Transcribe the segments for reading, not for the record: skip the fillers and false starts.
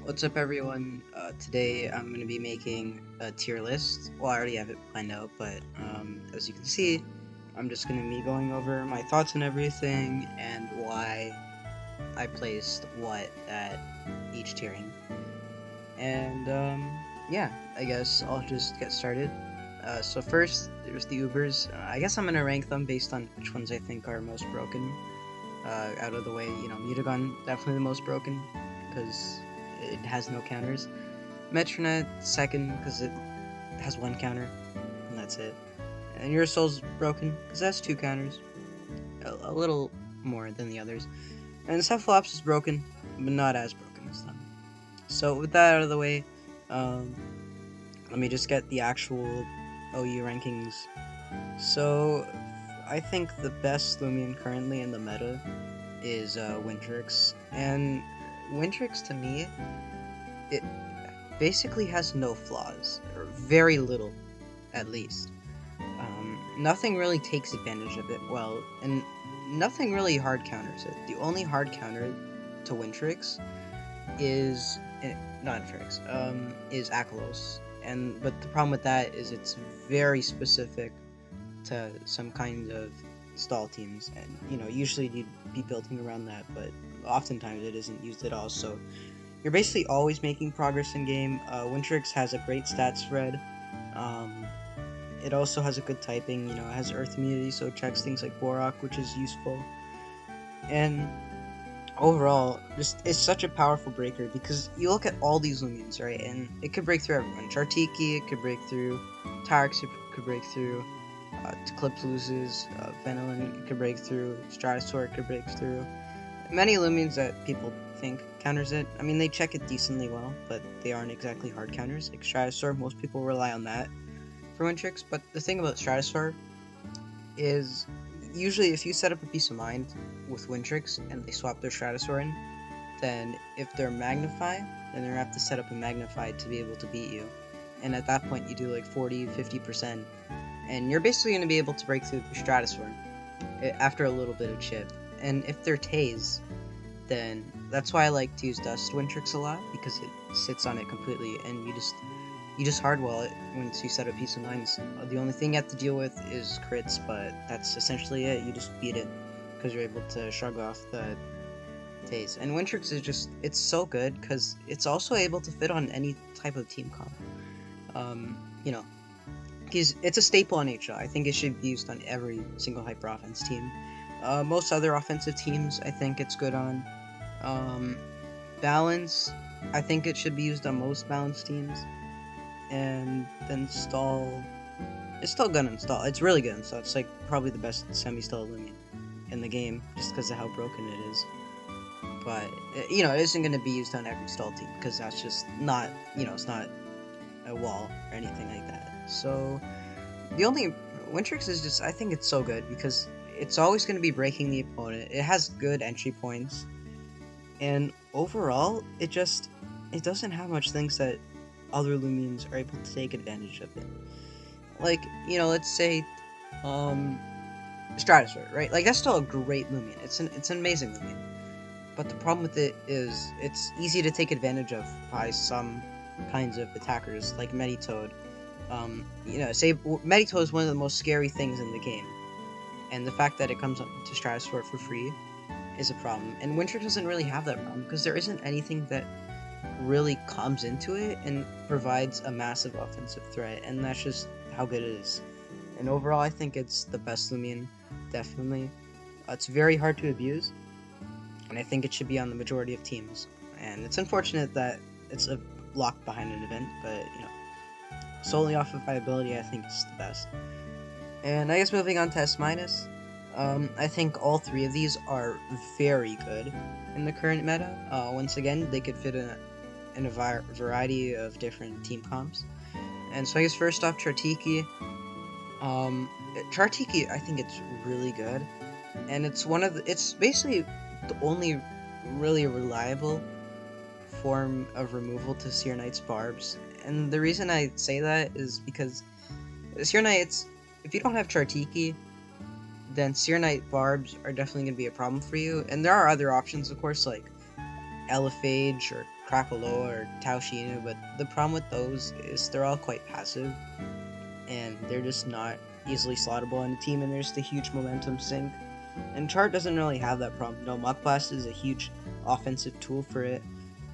What's up, everyone? Today I'm going to be making a tier list. Well, I already have it planned out, but as you can see, I'm just going to be going over my thoughts and everything and why I placed what at each tiering. And yeah, I guess I'll just get started. So first, there's the Ubers. I guess I'm going to rank them based on which ones I think are most broken. Out of the way, Mutagon, definitely the most broken because it has no counters. Metronet second because it has one counter, and that's it. And your soul's broken because it has two counters, a little more than the others. And Cephalops is broken, but not as broken as them. So with that out of the way, um, let me just get the actual OU rankings. So I think the best Lumion currently in the meta is Wintrix, and Wintrix to me, it basically has no flaws, or very little at least. Nothing really takes advantage of it well, and nothing really hard counters it. The only hard counter to Wintrix is not Wintrix, is Akalos, and but the problem with that is it's very specific to some kind of stall teams, and usually you'd be building around that, but oftentimes it isn't used at all. So you're basically always making progress in game. Wintrix has a great stat spread. Um, it also has a good typing. It has Earth immunity, so it checks things like Borak, which is useful. And overall, just it's such a powerful breaker because you look at all these Lumions, right? And it could break through everyone. Chartiki, it could break through. Tyrex, it could break through. Eclipse loses. Venilin, it could break through. Stratosaur, it could break through. Many Lumions that people think counters it. I mean, they check it decently well, but they aren't exactly hard counters. Like Stratosaur, most people rely on that for win tricks. But the thing about Stratosaur is usually if you set up a piece of mind with win tricks and they swap their Stratosaur in, then if they're Magnify, then they're gonna have to set up a Magnify to be able to beat you. And at that point, you do like 40-50%, and you're basically going to be able to break through the Stratosaur after a little bit of chip. And if they're Taze, then that's why I like to use Dust Wintrix a lot, because it sits on it completely, and you just hardwall it once you set up Peace of Minds. The only thing you have to deal with is crits, but that's essentially it. You just beat it because you're able to shrug off the Taze. And Wintrix is just, it's so good because it's also able to fit on any type of team comp. Um, you know, it's a staple on HL. I think it should be used on every single hyper offense team. Most other offensive teams, I think it's good on. Um, Balance, I think it should be used on most balanced teams. And then Stall, it's still good on Stall. It's really good on Stall. It's like probably the best semi-stall Lumion in the game, just because of how broken it is. But it isn't going to be used on every stall team because that's just not, it's not a wall or anything like that. So the only Wintrix is just, I think it's so good because it's always going to be breaking the opponent. It has good entry points, and overall, it doesn't have much things that other Lumions are able to take advantage of it. Like, let's say, Stratosaur, right? Like, that's still a great Lumion. It's an amazing Lumion. But the problem with it is it's easy to take advantage of by some kinds of attackers, like Meditoad. Say Meditoad is one of the most scary things in the game, and the fact that it comes up to Stratosaur for free is a problem. And Winter doesn't really have that problem because there isn't anything that really comes into it and provides a massive offensive threat, and that's just how good it is. And overall, I think it's the best Lumion, definitely. It's very hard to abuse, and I think it should be on the majority of teams. And it's unfortunate that it's a locked behind an event, but solely off of viability, I think it's the best. And I guess moving on to S minus, I think all three of these are very good in the current meta. Once again, they could fit in a variety of different team comps. And so I guess first off, Chartiki. Chartiki, I think it's really good, and it's basically the only really reliable form of removal to Seer Knight's barbs. And the reason I say that is because Seer Knights, if you don't have Chartiki, then Seer Knight barbs are definitely going to be a problem for you. And there are other options, of course, like Elephage or Krakaloa or Taoshinu, but the problem with those is they're all quite passive, and they're just not easily slottable on a team, and there's the huge momentum sink. And Chart doesn't really have that problem. Muck Blast is a huge offensive tool for it.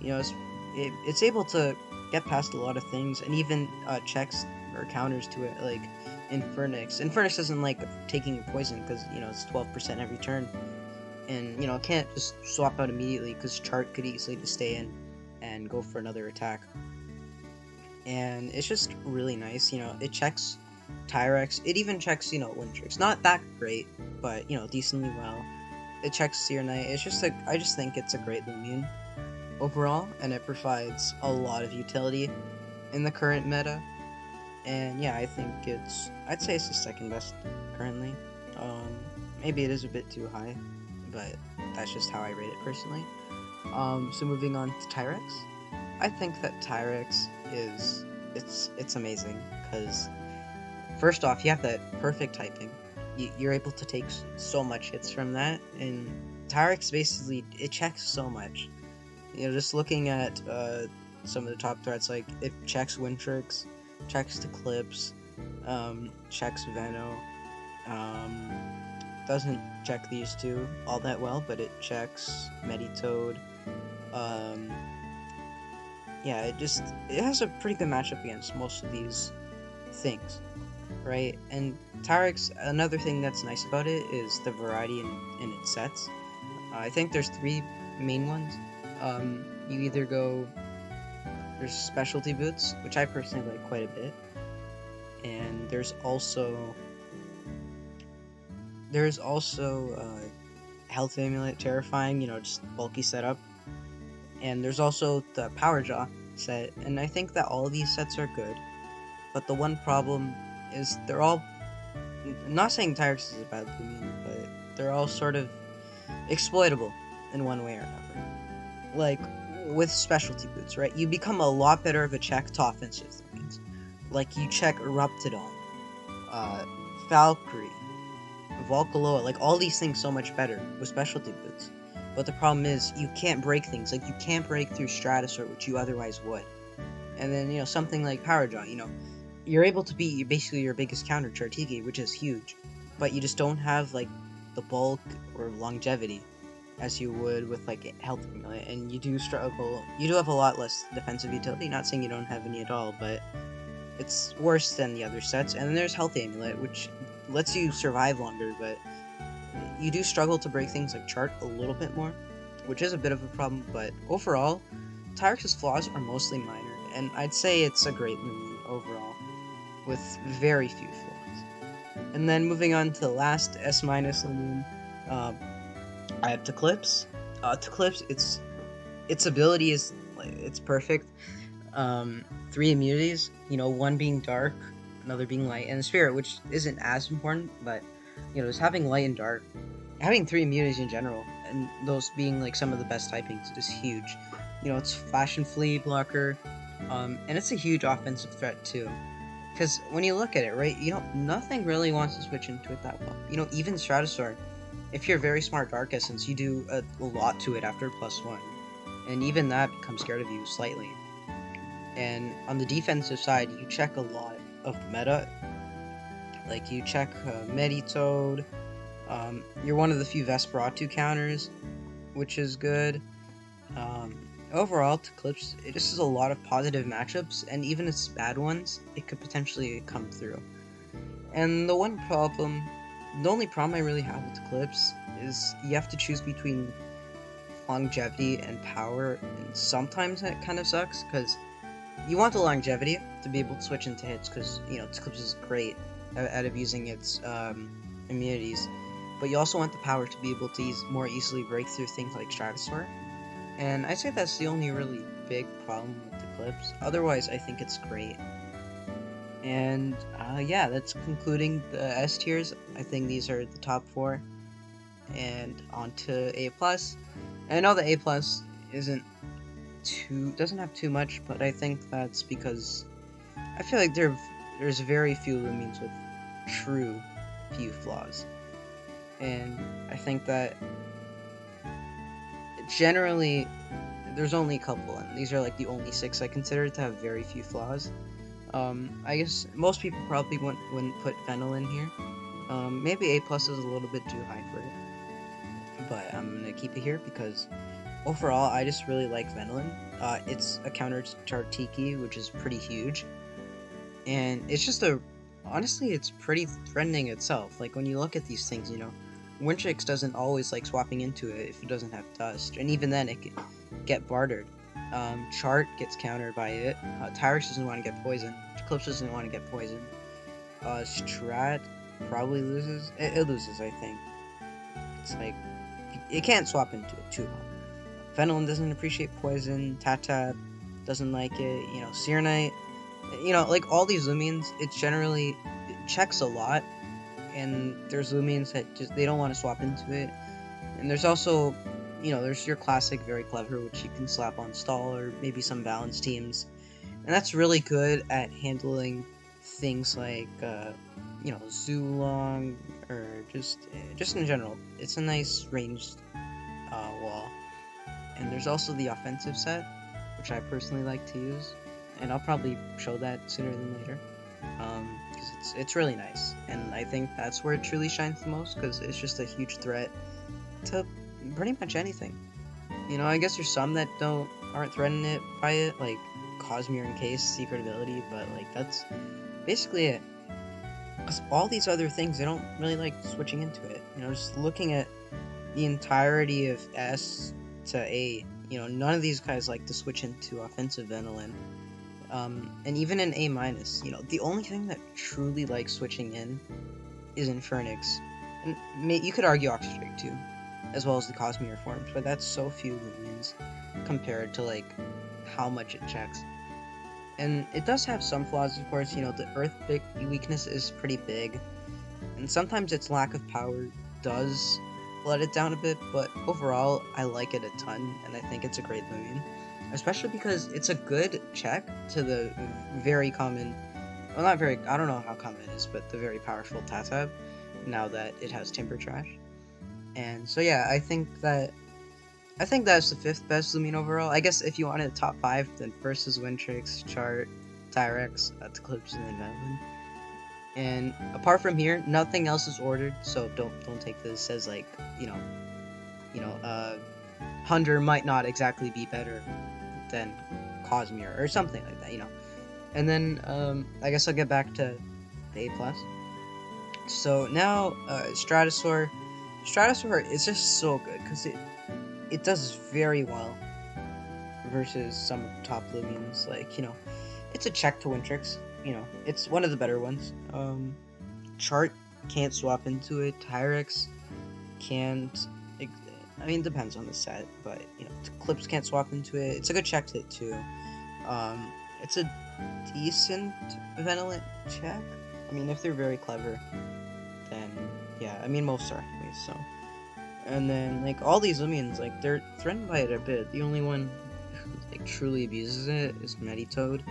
It's able to get past a lot of things, and even checks or counters to it, like Infernix. Infernix doesn't like taking poison because it's 12% every turn, and it can't just swap out immediately because Chart could easily just stay in and go for another attack. And it's just really nice. It checks Tyrex. It even checks Wintrix. Not that great, but decently well. It checks Seer Knight. It's just I just think it's a great Lumion overall, and it provides a lot of utility in the current meta. And yeah, I think I'd say it's the second best currently. Maybe it is a bit too high, but that's just how I rate it personally. So moving on to Tyrex. I think that Tyrex it's amazing because first off, you have that perfect typing. You're able to take so much hits from that, and Tyrex basically it checks so much. Just looking at some of the top threats, like it checks Wintrix, checks Eclipse, checks Veno, doesn't check these two all that well, but it checks Meditoad. Yeah, it has a pretty good matchup against most of these things, right? And Tyrex, another thing that's nice about it is the variety in its sets. I think there's three main ones. You either go there's specialty boots, which I personally like quite a bit, and there's also health amulet, terrifying, just bulky setup, and there's also the power jaw set, and I think that all of these sets are good, but the one problem is they're all. I'm not saying Tyrex is a bad Lumion, but they're all sort of exploitable in one way or another. Like with specialty boots, right? You become a lot better of a check to offensive things. Like you check Eruptidon, uh, Valkyrie, Volcaloa, like all these things so much better with specialty boots. But the problem is you can't break things. Like you can't break through Stratusort, which you otherwise would. And then something like Power Jaw, you're able to beat basically your biggest counter, Chartigi, which is huge. But you just don't have like the bulk or longevity as you would with like health amulet, and you do struggle. You do have a lot less defensive utility. Not saying you don't have any at all, but it's worse than the other sets. And then there's health amulet, which lets you survive longer, but you do struggle to break things like Chart a little bit more, which is a bit of a problem. But overall, Tyrex's flaws are mostly minor, and I'd say it's a great movie overall, with very few flaws. And then moving on to the last S- Lumion, I have Eclipse. Eclipse, its ability is it's perfect. Three immunities, one being dark, another being light, and spirit, which isn't as important, but just having light and dark, having three immunities in general, and those being like some of the best typings is huge. It's Flash and Flea blocker, and it's a huge offensive threat too. Because when you look at it, right, nothing really wants to switch into it that well. Even Stratosaur, if you're very smart Dark Essence, you do a lot to it after +1. And even that becomes scared of you slightly. And on the defensive side, you check a lot of the meta. Like, you check Meditoad. You're one of the few Vesperatu counters, which is good. Overall, to Eclipse, it just has a lot of positive matchups, and even its bad ones, it could potentially come through. And the only problem I really have with Eclipse is you have to choose between longevity and power, and sometimes that kind of sucks, because you want the longevity to be able to switch into hits, because, Eclipse is great at abusing its immunities, but you also want the power to be able to more easily break through things like Stratosaur. And I'd say that's the only really big problem with Eclipse. Otherwise, I think it's great. And yeah, that's concluding the S tiers. I think these are the top 4. And on to A+. And I know the A+ doesn't have too much, but I think that's because I feel like there's very few Lumions with true few flaws. And I think that generally there's only a couple, and these are like the only 6 I consider to have very few flaws. I guess most people probably wouldn't put Fennel in here. Maybe A plus is a little bit too high for it, but I'm gonna keep it here because overall I just really like Venolin. It's a counter to Tartiki, which is pretty huge, and it's just honestly, it's pretty threatening itself. Like when you look at these things, Wintrix doesn't always like swapping into it if it doesn't have dust, and even then it can get bartered. Chart gets countered by it. Tyrus doesn't want to get poisoned. Eclipse doesn't want to get poisoned. Strat probably loses. It loses, I think. It's like it can't swap into it too well. Fenelon doesn't appreciate poison. Tatab doesn't like it. Serenite. Like all these Lumions, it checks a lot, and there's Lumions that just they don't want to swap into it. And there's also, there's your classic very clever, which you can slap on stall or maybe some balance teams, and that's really good at handling things like, Zulong or just in general. It's a nice ranged wall. And there's also the offensive set, which I personally like to use, and I'll probably show that sooner than later, because it's really nice, and I think that's where it truly shines the most, because it's just a huge threat to pretty much anything. I guess there's some that aren't threatened by it, like Cosmere and Case, Secret Ability, but like that's basically it. Because all these other things, they don't really like switching into it. Just looking at the entirety of S to A, none of these guys like to switch into offensive Venolin. And even in A minus, the only thing that truly likes switching in is Infernix. And you could argue Oxydrake too, as well as the Cosmere forms, but that's so few Lumions compared to like how much it checks. And it does have some flaws, of course. The Earth weakness is pretty big, and sometimes its lack of power does let it down a bit, but overall I like it a ton, and I think it's a great Lumion, especially because it's a good check to the very common, well, not very, I don't know how common it is, but the very powerful Tatab, now that it has Timber Trash. And so yeah, I think that's the 5th best Lumion overall. I guess if you wanted a top 5, then first is Wintrix, Chart, Tyrex, Eclipse, and then Venolin. And apart from here, nothing else is ordered, so don't take this as like, Hunter might not exactly be better than Cosmere or something like that, And then I guess I'll get back to the A+. So now Stratosaur is just so good because it does very well versus some of the top Lumions. Like, it's a check to Wintrix. It's one of the better ones. Chart can't swap into it. Tyrex can't. I mean, it depends on the set, but Clips can't swap into it. It's a good check to it too. It's a decent Venolent check. I mean, if they're very clever, then yeah. I mean, most are anyways. So, and then like all these Lumions, like they're threatened by it a bit. The only one who like truly abuses it is Meditoad,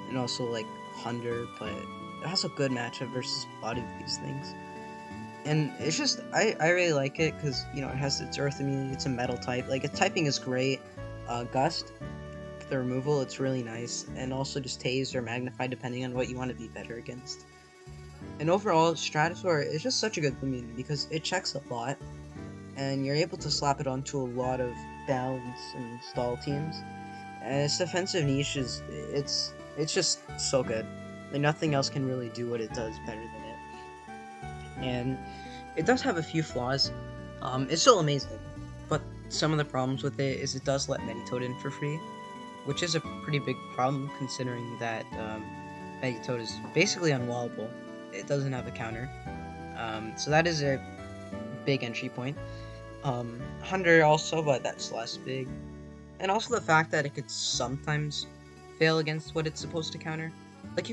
and also like Hunter, but it has a good matchup versus a lot of these things. And it's just, I really like it because, it has its Earth immunity, it's a Metal type. Like, its typing is great. Gust, the removal, it's really nice. And also just Tased or Magnify, depending on what you want to be better against. And overall, Stratosaur is just such a good Lumion because it checks a lot. And you're able to slap it onto a lot of balance and stall teams. And its defensive niche it's just so good. Like, nothing else can really do what it does better than it. And it does have a few flaws. It's still amazing, but some of the problems with it is it does let Meditoad in for free, which is a pretty big problem considering that Meditoad is basically unwallable. It doesn't have a counter, so that is a big entry point. Hunter also, but that's less big, and also the fact that it could sometimes fail against what it's supposed to counter. Like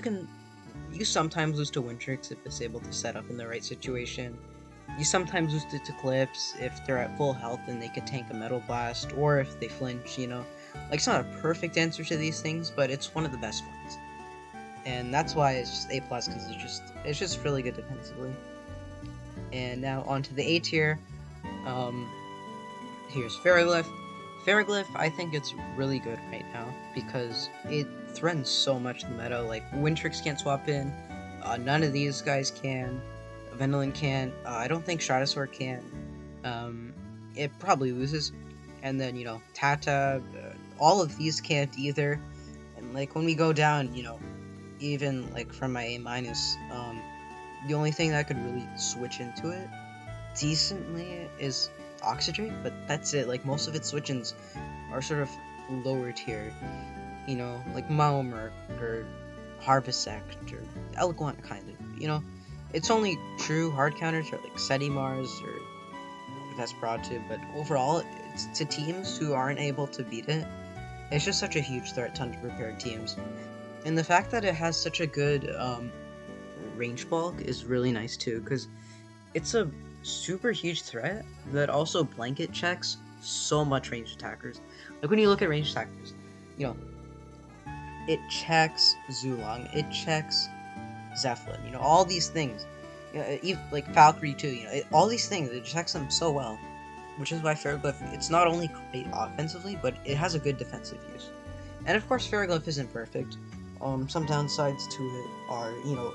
you sometimes lose to Wintrix if it's able to set up in the right situation. You sometimes lose to Clips if they're at full health and they could tank a Metal Blast, or if they flinch, Like, it's not a perfect answer to these things, but it's one of the best ones. And that's why it's just A+, because it's just really good defensively. And now onto the A tier. Here's Fairy Lift. Ferroglyph, I think it's really good right now because it threatens so much the meta. Like, Wintrix can't swap in, none of these guys can, Venolin can, I don't think Stratosaur can, it probably loses, and then, Tata, all of these can't either, and, like, when we go down, even, like, from my A-, the only thing that could really switch into it decently is Oxydrake, but that's it. Like, most of its switch-ins are sort of lower tier, like Maomurk or Harvesect or Eloquent, kind of, It's only true hard counters are like Setimars or Vesperatu, but overall, it's to teams who aren't able to beat it. It's just such a huge threat to underprepared teams. And the fact that it has such a good range bulk is really nice too, because it's a super huge threat that also blanket checks so much ranged attackers. Like, when you look at ranged attackers, you know, it checks Zulong, it checks Zeppelin, all these things. Even, like, Valkyrie too, all these things, it checks them so well. Which is why Ferroglyph, it's not only great offensively, but it has a good defensive use. And of course, Ferroglyph isn't perfect. Some downsides to it are,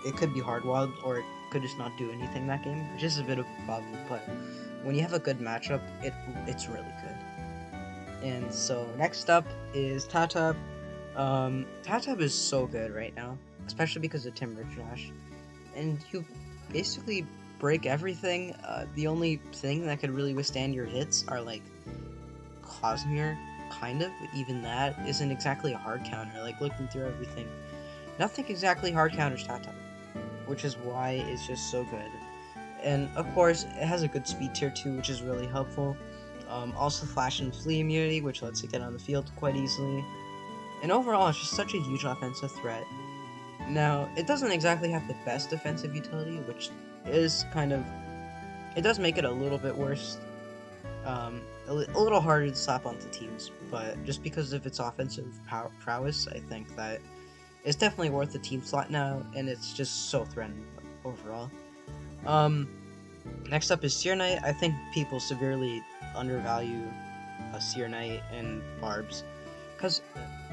it could be hard-walled, or it could just not do anything that game, which is a bit of a problem, but when you have a good matchup, it's really good. And so, next up is Tatab. Tatab is so good right now, especially because of Timber Trash. And you basically break everything. The only thing that could really withstand your hits are, like, Cosmere, kind of, but even that isn't exactly a hard counter. Like, looking through everything, nothing exactly hard counters Tata, which is why it's just so good. And of course, it has a good speed tier too, which is really helpful. Also, Flash and Flee immunity, which lets it get on the field quite easily. And overall, it's just such a huge offensive threat. Now, it doesn't exactly have the best defensive utility, which is kind of... It does make it a little bit worse. A little harder to slap onto teams, but just because of its offensive prowess, I think that it's definitely worth the team slot now, and it's just so threatening overall. Next up is Seer Knight. I think people severely undervalue Seer Knight and Barbs, because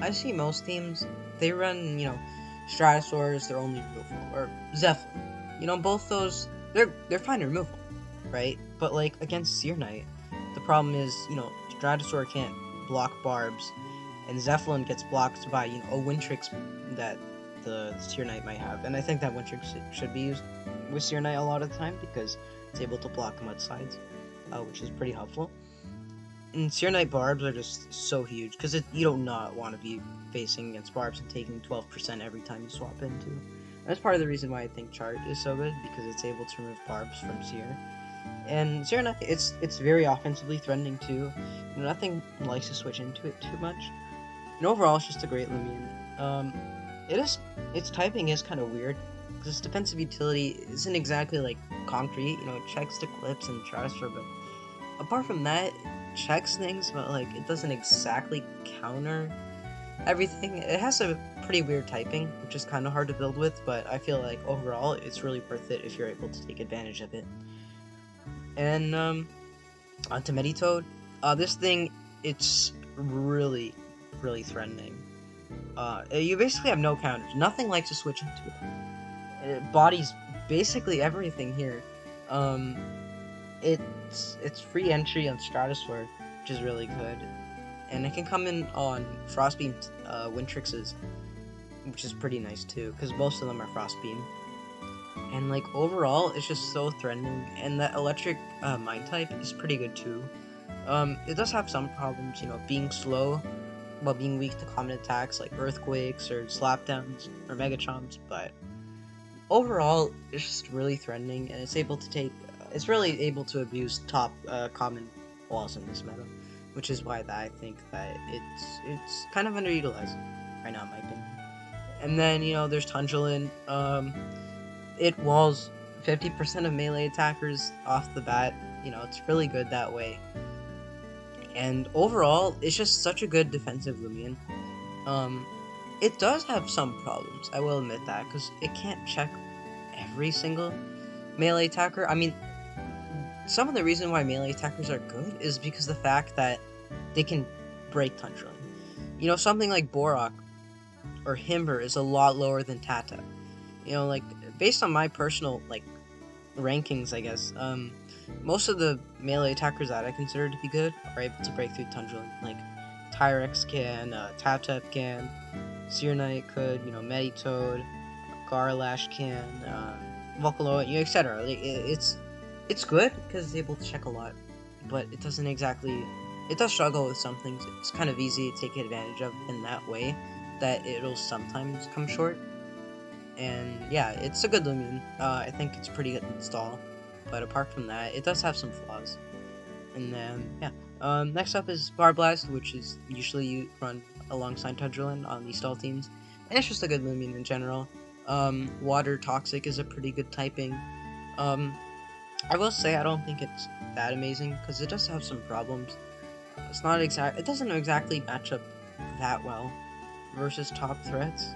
I see most teams, they run, Stratosaur is their only removal, or Zeppelin. Both those, they're fine removal, right? But, like, against Seer Knight, the problem is, Stratosaur can't block Barbs, and Zeppelin gets blocked by, a Wintrix that the Seer Knight might have. And I think that Wintrix should be used with Seer Knight a lot of the time, because it's able to block Mudslides, which is pretty helpful. And Seer Knight Barbs are just so huge, because you don't not want to be facing against Barbs and taking 12% every time you swap into. That's part of the reason why I think Chart is so good, because it's able to remove Barbs from Seer. And Seer Knight, it's very offensively threatening too. Nothing likes to switch into it too much. And overall, it's just a great Lumion. Its typing is kind of weird, because its defensive utility isn't exactly, like, concrete. It checks to Clips and Stratosaur, but apart from that, it checks things, but, like, it doesn't exactly counter everything. It has a pretty weird typing, which is kind of hard to build with, but I feel like overall, it's really worth it if you're able to take advantage of it. And, onto Meditoad. This thing, it's really, really threatening. You basically have no counters. Nothing likes to switch into it. It bodies basically everything here. It's free entry on Stratosaur, which is really good. And it can come in on Frostbeam Wintrixes, which is pretty nice too, because most of them are Frostbeam. And, like, overall, it's just so threatening, and that electric Mind type is pretty good too. It does have some problems, being slow while being weak to common attacks like Earthquakes or Slapdowns or Mega Chomps, but overall, it's just really threatening, and it's really able to abuse top common walls in this meta, which is why I think that it's kind of underutilized right now, in my opinion. And then, there's Tundrelin. It walls 50% of melee attackers off the bat. It's really good that way. And overall, it's just such a good defensive Lumion. It does have some problems, I will admit that, because it can't check every single melee attacker. I mean, some of the reason why melee attackers are good is because the fact that they can break Tundra. You know, something like Borok or Himber is a lot lower than Tata. You know, like, based on my personal, like, rankings, I guess, most of the melee attackers that I consider to be good are able to break through Tundra. Like, Tyrex can, Tap can, Seer Knight could, you know, Meditoad, Garlash can, Vocaloid, you know, etc. Like, it's good because it's able to check a lot, but it doesn't exactly. It does struggle with some things. It's kind of easy to take advantage of in that way that it'll sometimes come short. And yeah, it's a good Lumion. I think it's pretty good install, but apart from that, it does have some flaws. And then yeah, next up is Barblast, which is usually run alongside Tundrolin on these stall teams, and it's just a good Lumion in general. Water Toxic is a pretty good typing. Um, I will say I don't think it's that amazing because it does have some problems. It's not exact. It doesn't exactly match up that well versus top threats,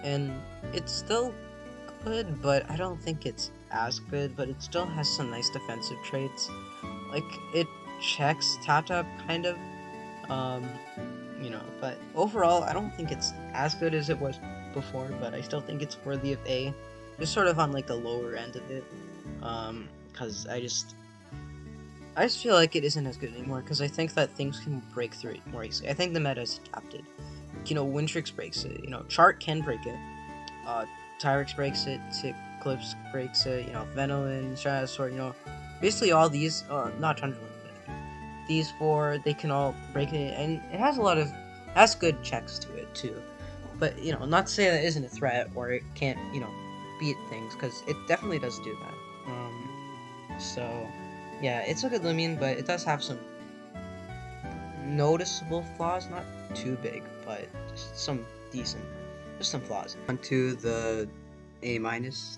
and it's still good, but I don't think it's as good. But it still has some nice defensive traits. Like, it checks Tap kind of, um, you know. But overall, I don't think it's as good as it was before. But I still think it's worthy of A, just sort of on like the lower end of it. Because I just feel like it isn't as good anymore. Because I think that things can break through it more easily. I think the meta's adapted. You know, Wintrix breaks it. You know, Chart can break it. Tyrex breaks it, Eclipse breaks it, you know, Venolin, Stratosaur, you know, basically all these, not Tundra, but these four, they can all break it, and it has good checks to it, too. But, you know, not to say that it isn't a threat, or it can't, you know, beat things, because it definitely does do that. So, yeah, it's a good Lumion, but it does have some noticeable flaws, not too big, but just some decent, just some flaws. Onto the A-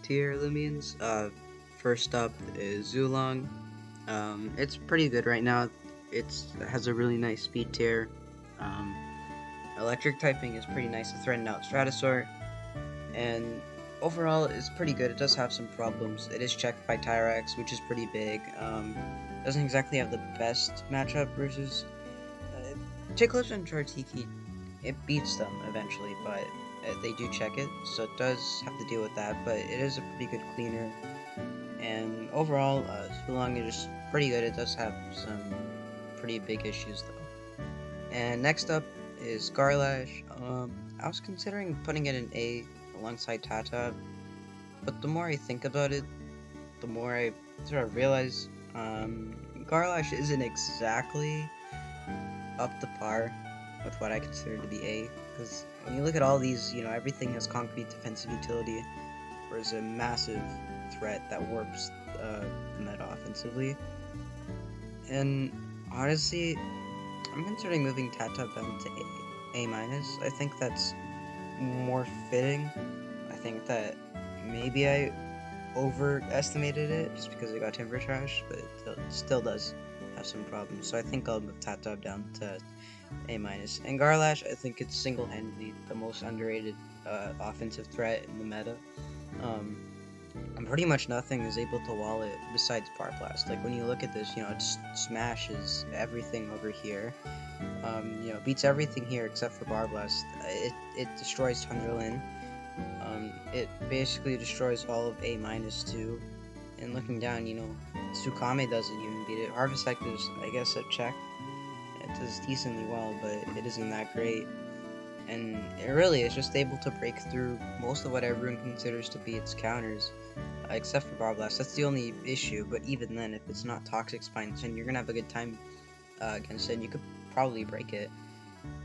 tier Lumions. First up is Zulong. It's pretty good right now. It has a really nice speed tier. Um, electric typing is pretty nice to threaten out Stratosaur, and overall it's pretty good. It does have some problems. It is checked by Tyrex, which is pretty big. Doesn't exactly have the best matchup versus Ticklers and Chartiki. It beats them eventually, but they do check it, so it does have to deal with that. But it is a pretty good cleaner, and overall, Spelunky is just pretty good. It does have some pretty big issues though. And next up is Garlash. I was considering putting it in A alongside Tata, but the more I think about it, the more I sort of realize Garlash isn't exactly up to par with what I consider to be A. Because when you look at all these, you know, everything has concrete defensive utility, whereas a massive threat that warps the meta offensively. And honestly, I'm considering moving Tata down to A minus. I think that's more fitting. I think that maybe I overestimated it just because I got Timber Trash, but it still does have some problems. So I think I'll move Tata down to A minus. And Garlash, I think it's single-handedly the most underrated offensive threat in the meta. And pretty much nothing is able to wall it besides Power Blast. Like, when you look at this, you know, it smashes everything over here. You know, beats everything here except for Bar Blast. It destroys Tundrolin. It basically destroys all of A minus too. And looking down, you know, Tsukame doesn't even beat it. Harvest Act is, I guess, a check. It does decently well, but it isn't that great. And it really is just able to break through most of what everyone considers to be its counters, except for Bar Blast. That's the only issue, but even then, if it's not Toxic Spine, then you're gonna have a good time against it, and you could probably break it.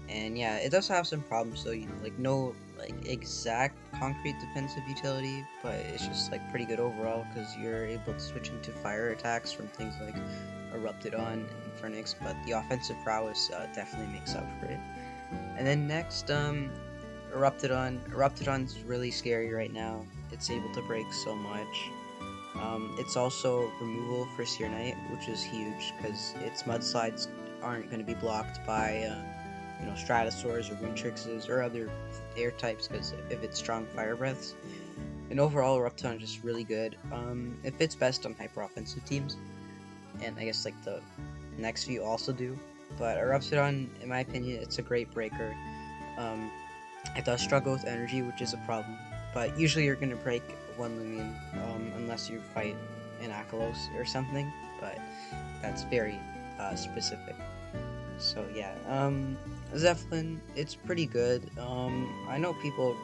And yeah, it does have some problems, so, you know, like, no, like, exact concrete defensive utility, but it's just, like, pretty good overall, because you're able to switch into fire attacks from things like Eruptodon and Phoenix, but the offensive prowess definitely makes up for it. And then next, Eruptodon. Eruptodon's really scary right now. It's able to break so much. It's also removal for Seer Knight, which is huge, because its mudslides aren't going to be blocked by, you know, Stratosaurs or Wintrixes or other air types, because if it's strong fire breaths. And overall, Eruptodon is just really good. It fits best on hyper offensive teams, and I guess like the next few also do. but Erupsidon, in my opinion, it's a great breaker. Um, it does struggle with energy, which is a problem, but usually you're gonna break one Lumion, unless you fight an Akalos or something, but that's very specific. So yeah, Zeppelin, it's pretty good. I know people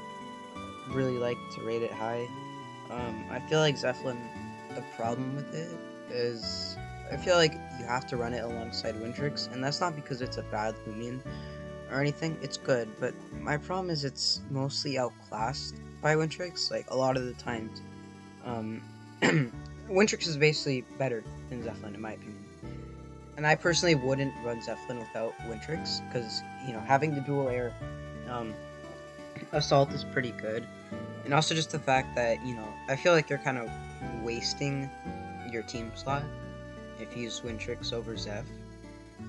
really like to rate it high. I feel like Zeppelin, the problem with it is, I feel like you have to run it alongside Windrix, and that's not because it's a bad Lumion or anything. It's good, but my problem is it's mostly outclassed by Windrix. Like a lot of the times, um, Windrix is basically better than Zeppelin in my opinion. And I personally wouldn't run Zeppelin without Windrix, because having the dual air um, assault is pretty good, and also just the fact that I feel like you're kind of wasting your team slot if you use Windrix over Zeph.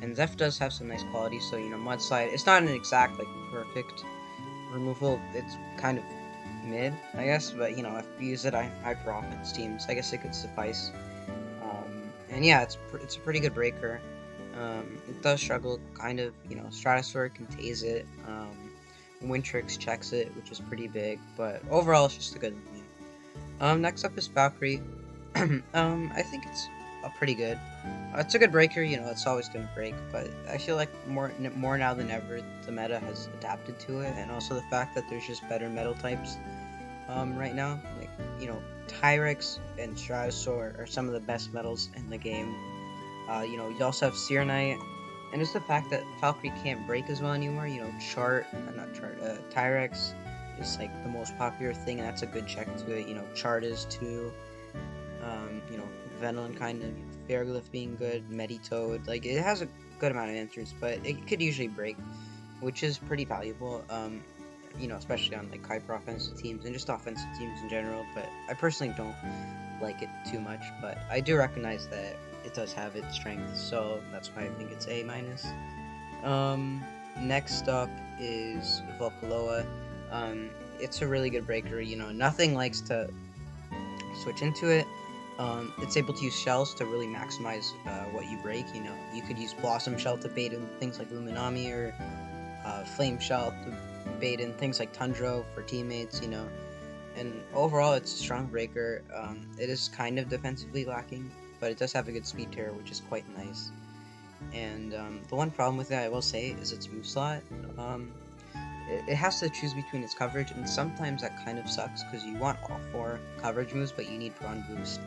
And Zeph does have some nice qualities, so Mudslide. It's not an exact like perfect removal. It's kind of mid, I guess. But if you use it on hyper offense teams, I guess it could suffice. And yeah, it's a pretty good breaker. It does struggle, kind of. Stratosaur can tase it. Wintrix checks it, which is pretty big. But overall, it's just a good one. Next up is Valkyrie. I think it's pretty good. It's a good breaker. It's always gonna break. But I feel like more now than ever, the meta has adapted to it, and also the fact that there's just better metal types. Right now, like Tyrex and Stratosaur are some of the best metals in the game. You also have Serenite, and just the fact that Valkyrie can't break as well anymore. Tyrex is like the most popular thing, and that's a good check to it. Chart is too. You know, Venilon kind of, Ferglyph being good, Meditoad, like it has a good amount of answers, but it could usually break, which is pretty valuable. Especially on like hyper offensive teams and just offensive teams in general. But I personally don't like it too much, but I do recognize that it does have its strengths, so that's why I think it's A minus. Next up is Volcaloa. It's a really good breaker. Nothing likes to switch into it. It's able to use shells to really maximize what you break. You could use Blossom Shell to bait in things like Luminami, or Flame Shell to bait in things like Tundra for teammates. And overall, it's a strong breaker. It is kind of defensively lacking, but it does have a good speed tier, which is quite nice. And the one problem with it, I will say, is its move slot. It has to choose between its coverage, and sometimes that kind of sucks because you want all 4 coverage moves, but you need Prawn Boost.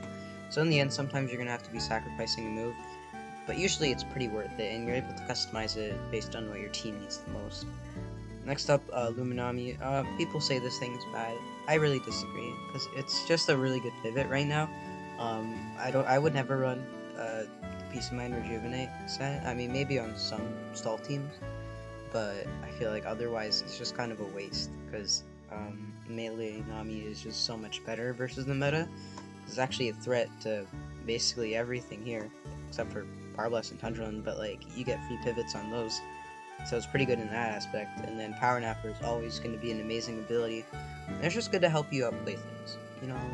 So in the end, sometimes you're going to have to be sacrificing a move, but usually it's pretty worth it, and you're able to customize it based on what your team needs the most. Next up, Luminami. People say this thing is bad. I really disagree, because it's just a really good pivot right now. I would never run Peace of Mind Rejuvenate set. I mean, maybe on some stall teams, but I feel like otherwise it's just kind of a waste, because melee Nami is just so much better versus the meta. It's actually a threat to basically everything here, except for Power Blast and Tundra, but like you get free pivots on those, so it's pretty good in that aspect. And then Power Napper is always going to be an amazing ability, and it's just good to help you outplay things.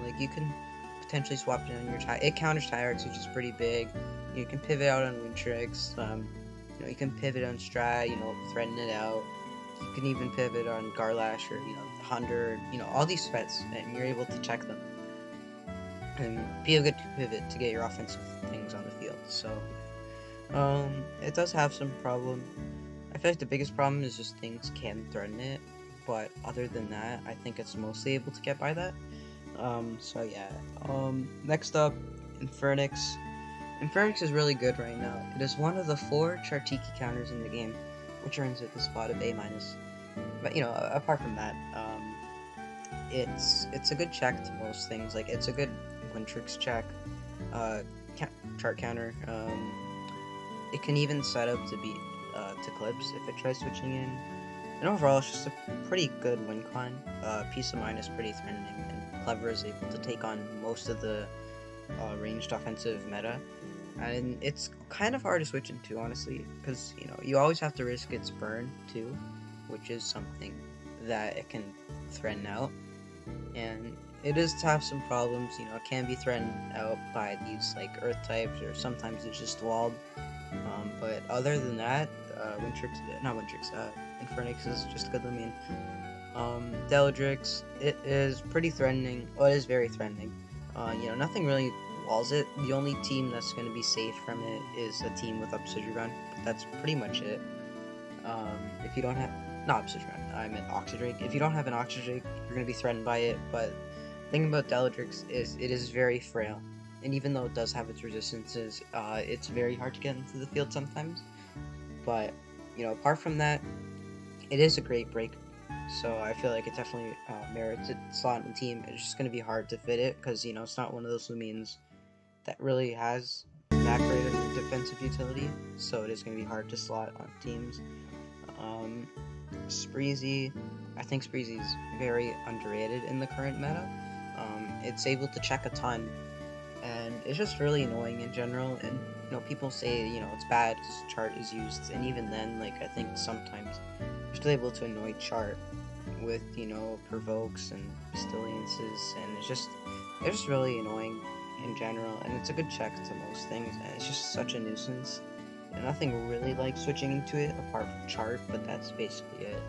Like you can potentially swap it on your it counters Tyrex, which is pretty big. You can pivot out on Wintrix. You can pivot on Strat, threaten it out. You can even pivot on Garlash or, Hunter, all these threats, and you're able to check them. And be a good pivot to get your offensive things on the field. So, it does have some problem. I feel like the biggest problem is just things can threaten it, but other than that, I think it's mostly able to get by that. So yeah. Next up, Infernix. Infernix is really good right now. It is one of the 4 Chartiki counters in the game, which earns it the spot of A minus. But apart from that, it's a good check to most things. Like it's a good Wintrix check, chart counter. It can even set up to beat to clips if it tries switching in. And overall, it's just a pretty good win con. Peace of Mind is pretty threatening, and Clever is able to take on most of the ranged offensive meta. And it's kind of hard to switch into, honestly, because you always have to risk its burn too, which is something that it can threaten out, and it does have some problems. It can be threatened out by these like earth types, or sometimes it's just walled. But other than that, not Wintrix, Infernix is just a good Lumion. Deladrix, it is pretty threatening. Well, it is very threatening. Nothing really walls it. The only team that's going to be safe from it is a team with Obsidian, but that's pretty much it. If you don't have, not Obsidian, I meant Oxydrake. If you don't have an Oxydrake, you're going to be threatened by it, but the thing about Deladrix is it is very frail. And even though it does have its resistances, it's very hard to get into the field sometimes. But, apart from that, it is a great break. So I feel like it definitely merits its slot in the team. It's just going to be hard to fit it because, it's not one of those Lumions that really has that great of a defensive utility. So it is going to be hard to slot on teams. Spreezy, I think Spreezy is very underrated in the current meta. It's able to check a ton, and it's just really annoying in general. And people say it's bad because chart is used, and even then, like I think sometimes you're still able to annoy chart with provokes and stilliances, and it's just really annoying in general. And it's a good check to most things, and it's just such a nuisance. And nothing really like switching into it apart from chart, but that's basically it.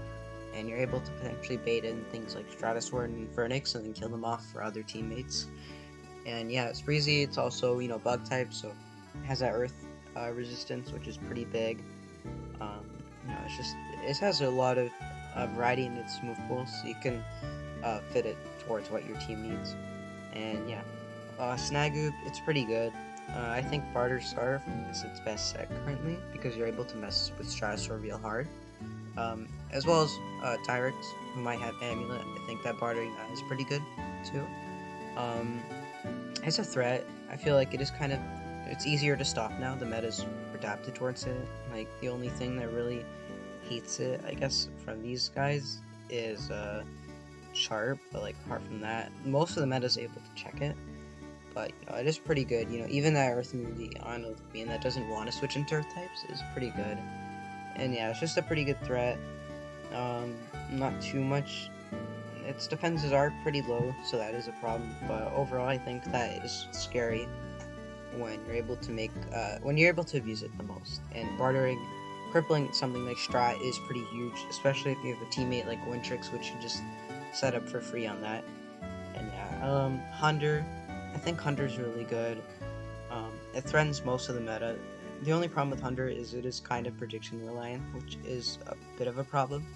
And you're able to potentially bait in things like Stratusword and Infernix and then kill them off for other teammates. And yeah, Spreezy, it's also, bug type, so it has that earth resistance, which is pretty big. It has a lot of variety in its move pool, so you can fit it towards what your team needs. And yeah, Snagoop, it's pretty good. I think Barter Scarf is its best set currently because you're able to mess with Stratusword real hard. As well as Tyrix, who might have Amulet. I think that bartering is pretty good too. As a threat, I feel like it's easier to stop now. The meta's adapted towards it. Like, the only thing that really hates it, I guess, from these guys is Sharp, but like apart from that, most of the meta's able to check it. But it is pretty good. Even that Earth immunity on Loomian that doesn't want to switch into Earth types is pretty good. And yeah, it's just a pretty good threat. Not too much. Its defenses are pretty low, so that is a problem. But overall, I think that is scary when you're able to abuse it the most. And bartering, crippling something like Strat is pretty huge, especially if you have a teammate like Wintrix, which you just set up for free on that. And yeah, Hunter, I think Hunter's really good. It threatens most of the meta. The only problem with Hunter is it is kind of prediction reliant, which is a bit of a problem.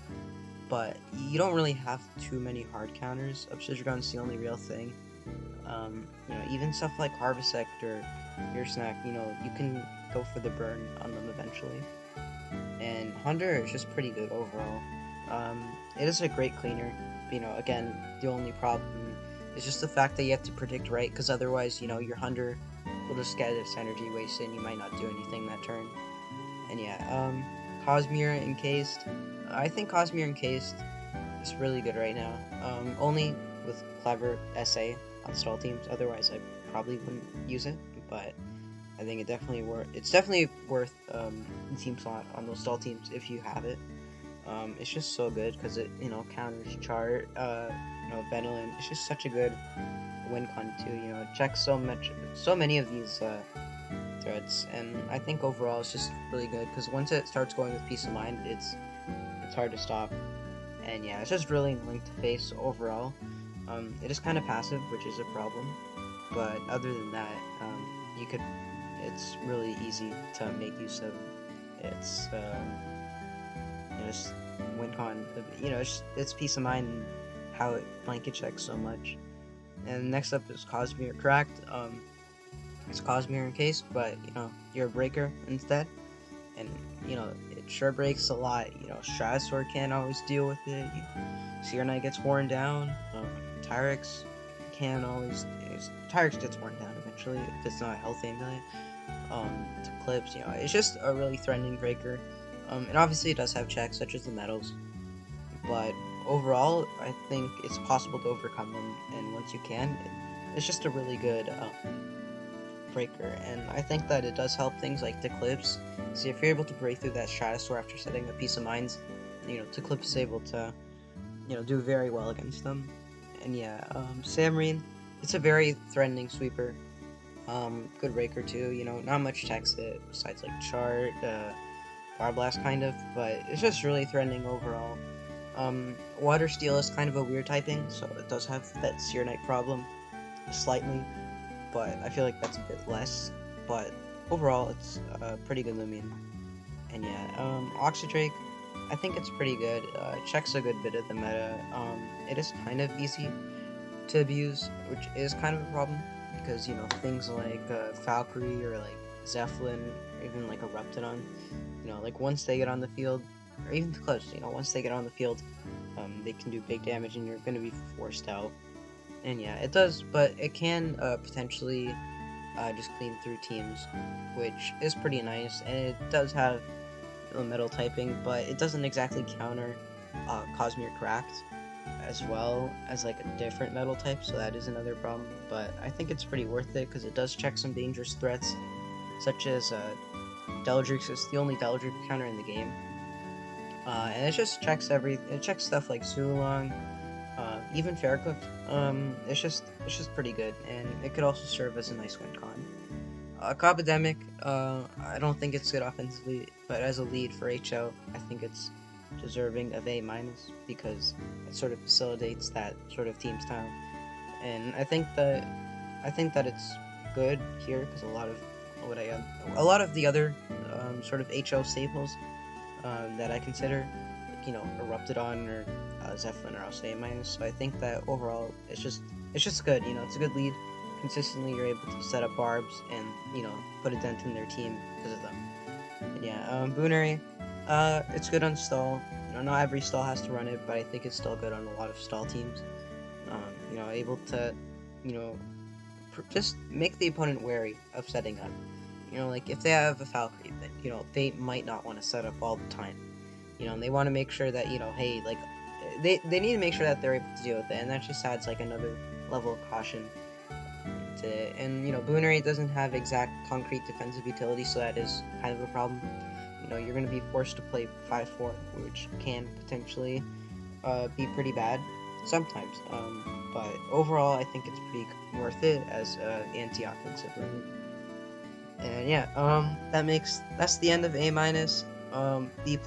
But you don't really have too many hard counters. Obsidian's the only real thing. Even stuff like Harvest or Ear Snack, you can go for the burn on them eventually. And Hunter is just pretty good overall. It is a great cleaner. Again, the only problem is just the fact that you have to predict right, because otherwise, your Hunter will just get its energy wasted and you might not do anything that turn. And yeah, Cosmere Encased. I think Cosmere Encased is really good right now. Only with clever SA on stall teams. Otherwise, I probably wouldn't use it. But I think it's definitely worth the team slot on those stall teams if you have it. It's just so good because it counters chart. Benelin. It's just such a good win con too. It checks so many of these threats, and I think overall it's just really good because once it starts going with Peace of Mind, it's hard to stop. And yeah, it's just really annoying to face overall. It is kind of passive, which is a problem, but other than that, it's really easy to make use of. It's just win con. It's Peace of Mind and how it blanket checks so much. And next up is Cosmere Cracked. It's Cosmere Encased, but you're a breaker instead, and it sure breaks a lot. Stratusword can't always deal with it. Seer Knight gets worn down. Tyrix gets worn down eventually if it's not a health amulet. To Clips, it's just a really threatening breaker. And obviously it does have checks such as the metals, but overall I think it's possible to overcome them, and once you can, it's just a really good breaker. And I think that it does help things like Declips. See, if you're able to break through that Stratusword after setting a Peace of Minds, Declips is able to do very well against them. And yeah, Samarine, it's a very threatening sweeper. Good Raker too. Not much text it besides like Chart, Fire Blast kind of, but it's just really threatening overall. Water Steel is kind of a weird typing, so it does have that Seer Knight problem slightly, but I feel like that's a bit less. But overall, it's a pretty good Lumion. And yeah, Oxydrake, I think it's pretty good. It checks a good bit of the meta. It is kind of easy to abuse, which is kind of a problem because things like Valkyrie or like Zeppelin, or even like a Reptidon, like once they get on the field, or even close, once they get on the field, they can do big damage and you're going to be forced out. And yeah, it does, but it can potentially just clean through teams, which is pretty nice, and it does have metal typing, but it doesn't exactly counter Cosmere Cracked as well as like a different metal type, so that is another problem. But I think it's pretty worth it because it does check some dangerous threats, such as Deldrix is the only Deldrix counter in the game, and it just checks it checks stuff like Sulong, even Faircooked. It's just pretty good, and it could also serve as a nice win con. Cobademic, I don't think it's good offensively, but as a lead for HO, I think it's deserving of A- because it sort of facilitates that sort of team style, and I think that it's good here because a lot of the other sort of HO staples that I consider, like, Eruptidon or Zeppelin are also A-. So I think that overall it's just good. It's a good lead. Consistently, you're able to set up barbs and put a dent in their team because of them. And yeah, Boonary, it's good on stall. Not every stall has to run it, but I think it's still good on a lot of stall teams. Able to, you know, just make the opponent wary of setting up. Like if they have a Valkyrie, then they might not want to set up all the time. And they want to make sure that hey, like they need to make sure that they're able to deal with it, and that just adds like another level of caution to it. And Boonary doesn't have exact concrete defensive utility, so that is kind of a problem. You're going to be forced to play 5-4, which can potentially be pretty bad sometimes. But overall, I think it's pretty worth it as anti-offensive remove. And yeah, that's the end of A-, B+.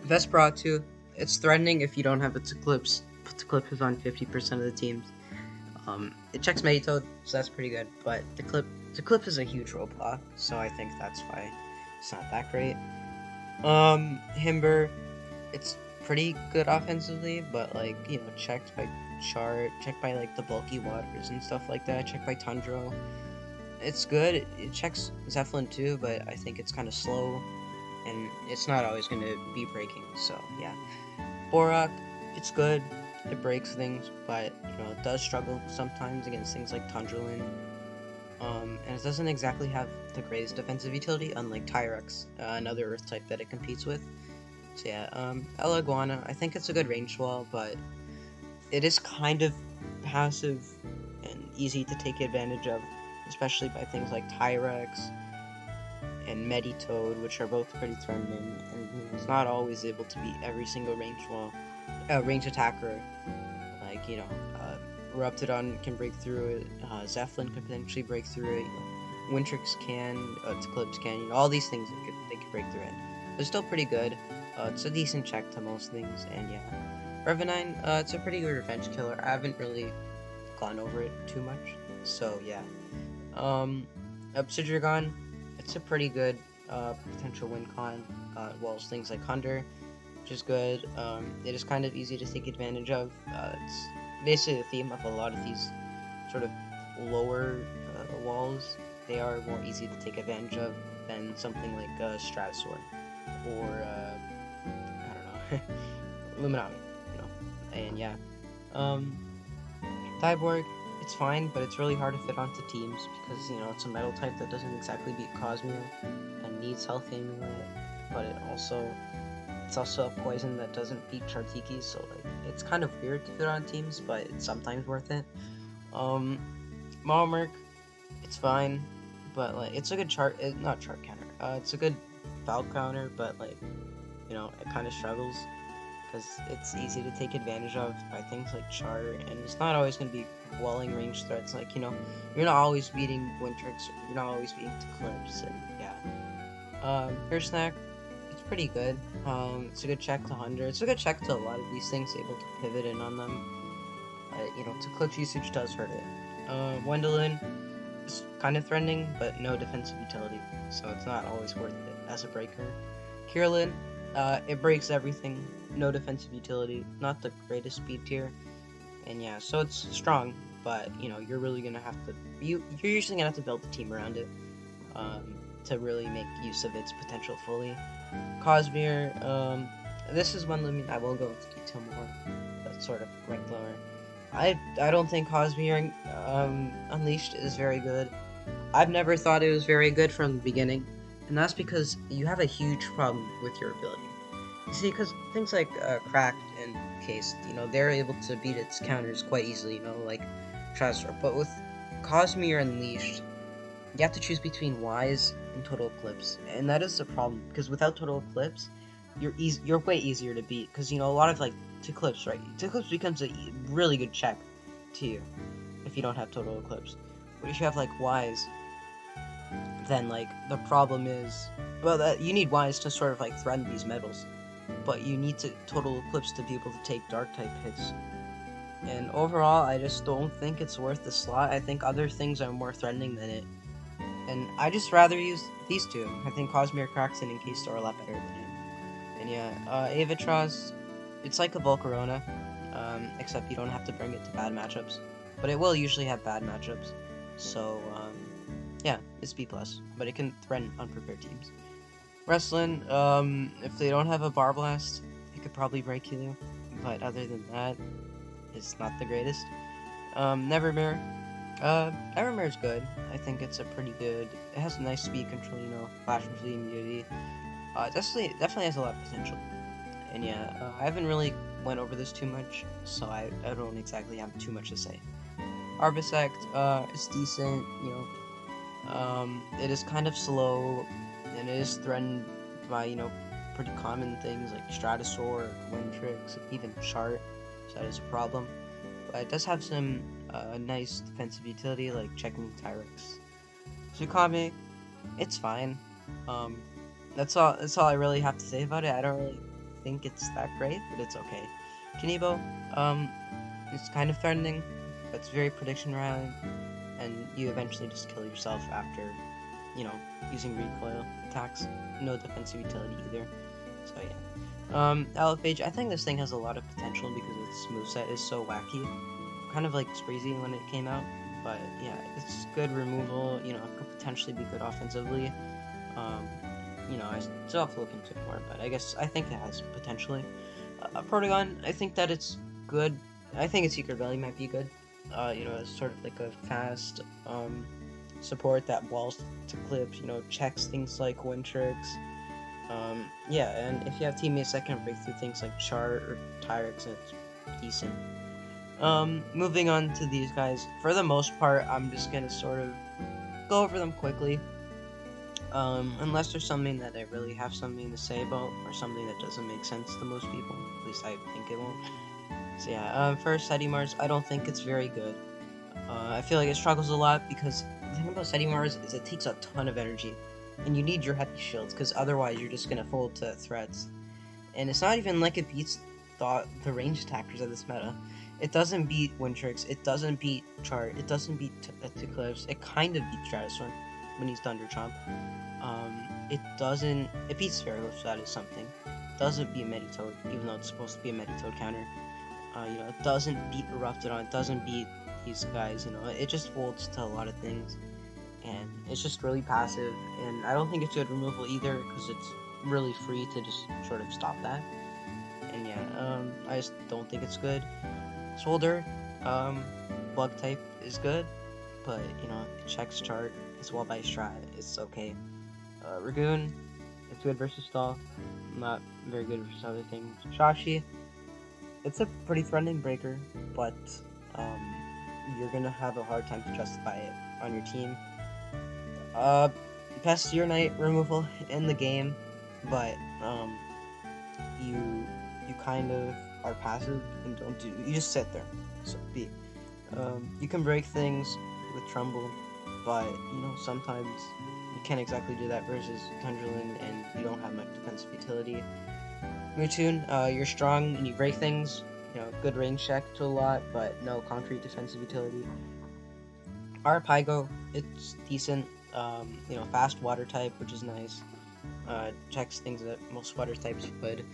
Vesperatu, it's threatening if you don't have its Eclipse. Its Eclipse is on 50% of the teams. It checks Meditoad, so that's pretty good, but the clip is a huge roadblock, so I think that's why it's not that great. Himber, it's pretty good offensively, but like, checked by Chart, checked by like the bulky waters and stuff like that, checked by Tundra. It's good. It checks Zeppelin too, but I think it's kind of slow, and it's not always going to be breaking, so yeah. Borak, it's good. It breaks things, but it does struggle sometimes against things like Tundralin. And it doesn't exactly have the greatest defensive utility, unlike Tyrex, another Earth type that it competes with. So yeah, Elaguana, I think it's a good range wall, but it is kind of passive and easy to take advantage of, especially by things like Tyrex and Meditoad, which are both pretty threatening, and it's not always able to beat every single range attacker. Like, Raptidon can break through it, Zeppelin can potentially break through it, Wintrix can, Eclipse can, all these things they could break through it. But it's still pretty good. It's a decent check to most things, and yeah. Revenine, it's a pretty good revenge killer. I haven't really gone over it too much, so yeah. Obsidian, it's a pretty good potential win con, well, as things like Hunter, which is good. It is kind of easy to take advantage of. It's basically the theme of a lot of these sort of lower walls. They are more easy to take advantage of than something like Stratosaur or I don't know, Luminami, And yeah, Cyborg, it's fine, but it's really hard to fit onto teams because it's a metal type that doesn't exactly beat Cosmere and needs health amulet, but it's also a poison that doesn't beat Chartiki, so like it's kind of weird to fit on teams, but it's sometimes worth it. Malmerk, it's fine, but like it's a good not chart counter. It's a good Valve counter, but like it kind of struggles. because it's easy to take advantage of by things like Chart, and it's not always going to be walling range threats. Like, you're not always beating Wintrix, you're not always beating Eclipse, and yeah. Hair Snack, it's pretty good. It's a good check to 100. It's a good check to a lot of these things, able to pivot in on them. To Eclipse usage does hurt it. Wendelin is kind of threatening, but no defensive utility, so it's not always worth it as a breaker. Kirlin, it breaks everything, no defensive utility, not the greatest speed tier, and yeah, so it's strong, but you're really gonna have to you're usually gonna have to build a team around it to really make use of its potential fully. Cosmere, this is one Lumion I will go into detail more, but sort of ranked lower. I don't think Cosmere Unleashed is very good. I've never thought it was very good from the beginning, and that's because you have a huge problem with your ability. You see, because things like Cracked and Cased, they're able to beat its counters quite easily, like Transfer. But with Cosmere Unleashed, you have to choose between Wise and Total Eclipse, and that is the problem, because without Total Eclipse, you're way easier to beat, because, a lot of, like, Eclipse, right? Eclipse becomes a really good check to you if you don't have Total Eclipse. But if you have, like, Wise, then, like, the problem is, well, you need Wise to sort of, like, threaten these metals, but you need to Total Eclipse to be able to take Dark-type hits. And overall, I just don't think it's worth the slot. I think other things are more threatening than it. And I just rather use these two. I think Cosmere, Kraxon, and Keystore are a lot better than him. And yeah, Avatros, it's like a Volcarona, except you don't have to bring it to bad matchups. But it will usually have bad matchups. So, yeah, it's B+, but it can threaten unprepared teams. Wrestling, if they don't have a Bar Blast, it could probably break you. But other than that, it's not the greatest. Nevermere. Nevermere is good. I think it's a pretty good. It has a nice speed control, flash and immunity. Definitely has a lot of potential. And yeah, I haven't really went over this too much, so I don't exactly have too much to say. Arbisect, it's decent. It is kind of slow, and it is threatened by pretty common things like Stratosaur, Wintrix, even Chart. So that is a problem. But it does have some nice defensive utility, like checking Tyrex. Tsukame, it's fine. That's all I really have to say about it. I don't really think it's that great, but it's okay. Kanibo, it's kind of threatening, but it's very prediction rally, and you eventually just kill yourself after, using recoil attacks. No defensive utility either. So yeah. Elephage, I think this thing has a lot of potential because its moveset is so wacky. Kind of like Spreezy when it came out, but yeah, it's good removal. It could potentially be good offensively. I still have to look into it more, but I think it has potentially. Protegon, I think that it's good. I think its secret value might be good. It's sort of like a fast support that walls to clips. Checks things like Wintrix. Yeah, and if you have teammates that can break through things like Chart or Tyrex, it's decent. Moving on to these guys. For the most part, I'm just gonna sort of go over them quickly. Unless there's something that I really have something to say about, or something that doesn't make sense to most people. At least I think it won't. So yeah, first, Mars, I don't think it's very good. I feel like it struggles a lot because the thing about Mars is it takes a ton of energy, and you need your heavy shields, because otherwise you're just gonna fold to threats. And it's not even like it beats the range attackers of this meta. It doesn't beat Wintrix, it doesn't beat Chart, it doesn't beat Eclipse, it kind of beats Stratosaur when he's Thunder Chomp. It beats Spherical, so that is something. It doesn't beat Meditoad, even though it's supposed to be a Meditoad counter. It doesn't beat Eruptodon, it doesn't beat these guys, it just folds to a lot of things. And it's just really passive, and I don't think it's good removal either, because it's really free to just sort of stop that. And yeah, I just don't think it's good. Solder, Bug type is good, but it checks Chart, it's wall by strat, it's okay. Ragoon, it's good versus stall, not very good versus other things. Shashi, it's a pretty threatening breaker, but you're gonna have a hard time to justify it on your team. Best Seer Knight removal in the game, but you kind of are passive and don't do. You just sit there. So B. You can break things with Trumbull, but sometimes you can't exactly do that versus Tundrelin, and you don't have much defensive utility. Mewtwo, you're strong and you break things. Good range check to a lot, but no concrete defensive utility. Pygo, it's decent. Fast water type, which is nice. Checks things that most water types would.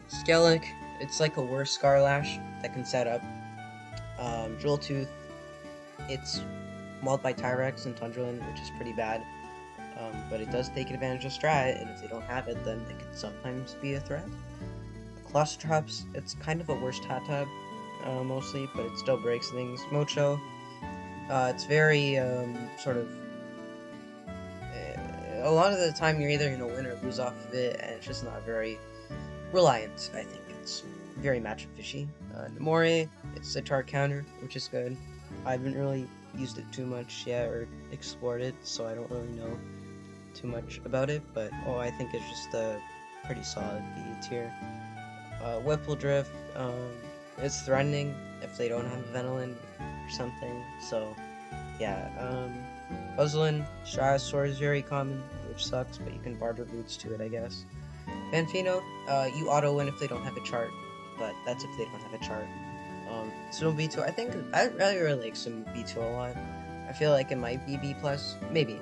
Skellic, it's like a worse Scarlash that can set up. Jewel Tooth, it's mauled by Tyrex and Tundrelin, which is pretty bad. But it does take advantage of Strat, and if they don't have it, then it can sometimes be a threat. Colostops, it's kind of a worse Tatab, mostly, but it still breaks things. Mocho, it's very, sort of, a lot of the time you're either going to win or lose off of it, and it's just not very reliant, I think. It's very matchup fishy. Namore, it's a chart counter, which is good. I haven't really used it too much yet, or explored it, so I don't really know too much about it, but I think it's just a pretty solid B tier. Whipple Drift, it's threatening if they don't have a Venilin or something, so yeah. Buzzlin, Stratosaur is very common, which sucks, but you can barter boots to it, I guess. Banfino, you auto win if they don't have a chart, but that's if they don't have a chart. Sumo B2, I think I really like Sumo B2 a lot. I feel like it might be B+, maybe.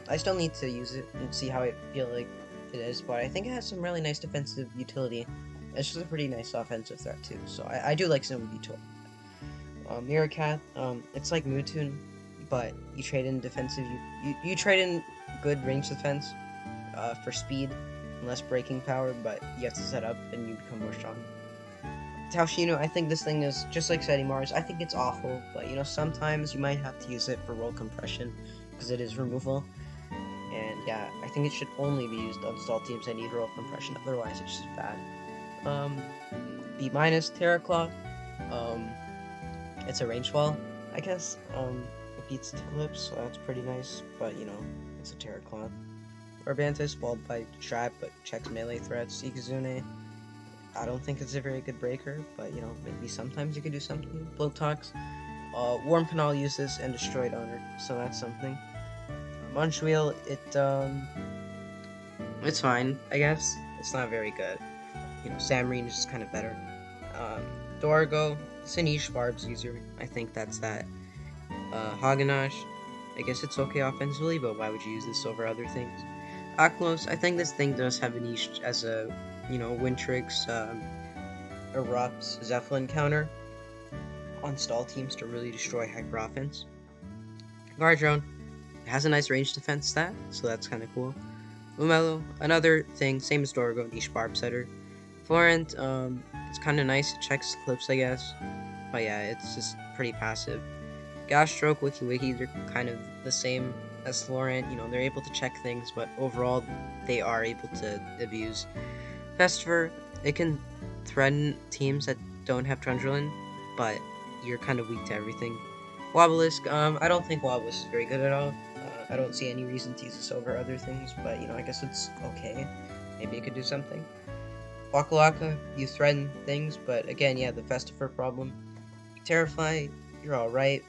I still need to use it and see how I feel like it is, but I think it has some really nice defensive utility. It's just a pretty nice offensive threat too, so I do like Sumo B2. Meerkat, it's like Mewtwo, but you trade in defensive, you trade in good range defense for speed and less breaking power, but you have to set up and you become more strong. Taoshino, I think this thing is just like Setting Mars. I think it's awful, but sometimes you might have to use it for roll compression because it is removal. And yeah, I think it should only be used on stall teams that need roll compression, otherwise it's just bad. B- Terraclaw, it's a range fall, I guess. It beats Eclipse, so that's pretty nice, but it's a Terraclaw. Orbantis, walled by Strat, but checks melee threats. Ikazune, I don't think it's a very good breaker, but maybe sometimes you could do something. Bloatox, Warm Canal uses and Destroyed Honor, so that's something. Munchwheel, it's fine, I guess. It's not very good. Samrine is just kind of better. Dorgo, it's a niche Barbs user. I think that's that. Haganash, I guess it's okay offensively, but why would you use this over other things? Aklos, I think this thing does have a niche as a, Wintrix, Erupts, Zeppelin counter on stall teams to really destroy hyper offense. Guardrone, it has a nice range defense stat, so that's kind of cool. Lumelo, another thing, same as Dorgo, niche barb setter. Florent, it's kind of nice, it checks clips, I guess, but yeah, it's just pretty passive. Gastroke, Wiki, they're kind of the same as Florent, they're able to check things, but overall, they are able to abuse. Festiver, it can threaten teams that don't have Tundrelin, but you're kind of weak to everything. Wobelisk, I don't think Wobelisk is very good at all. I don't see any reason to use this over other things, but I guess it's okay. Maybe it could do something. Waka Waka, you threaten things, but again, yeah, the Festiver problem. Terrafly, you're alright,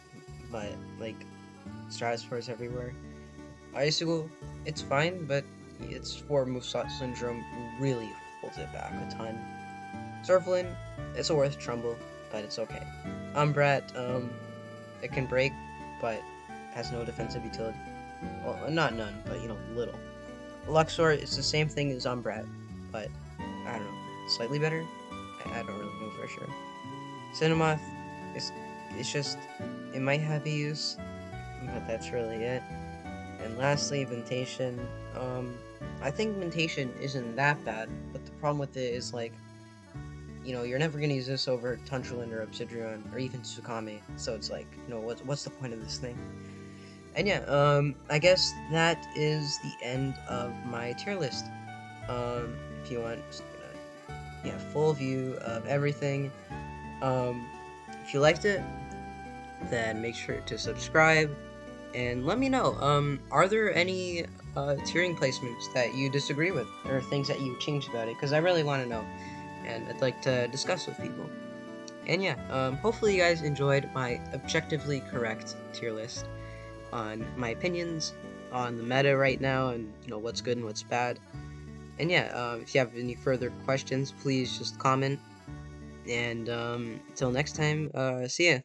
but Stratosaurus everywhere. Icicle, it's fine, but its 4 moveset syndrome really holds it back a ton. Surflin, it's a worth Trumbull, but it's okay. Umbrat, it can break, but has no defensive utility. Well, not none, but little. Luxor, it's the same thing as Umbrat, but I don't know, slightly better? I don't really know for sure. Cinemath, it's just, it might have a use, but that's really it. And lastly, Ventation. I think Ventation isn't that bad, but the problem with it is you're never gonna use this over Tundrelin or Obsidian or even Tsukame. So it's what's the point of this thing? And yeah, I guess that is the end of my tier list. If you want, just gonna, full view of everything. If you liked it, then make sure to subscribe and let me know. Are there any tiering placements that you disagree with or things that you changed about it? Because I really want to know. and I'd like to discuss with people. And yeah, hopefully you guys enjoyed my objectively correct tier list on my opinions on the meta right now, and what's good and what's bad. And yeah, if you have any further questions, please just comment. And until next time, see ya.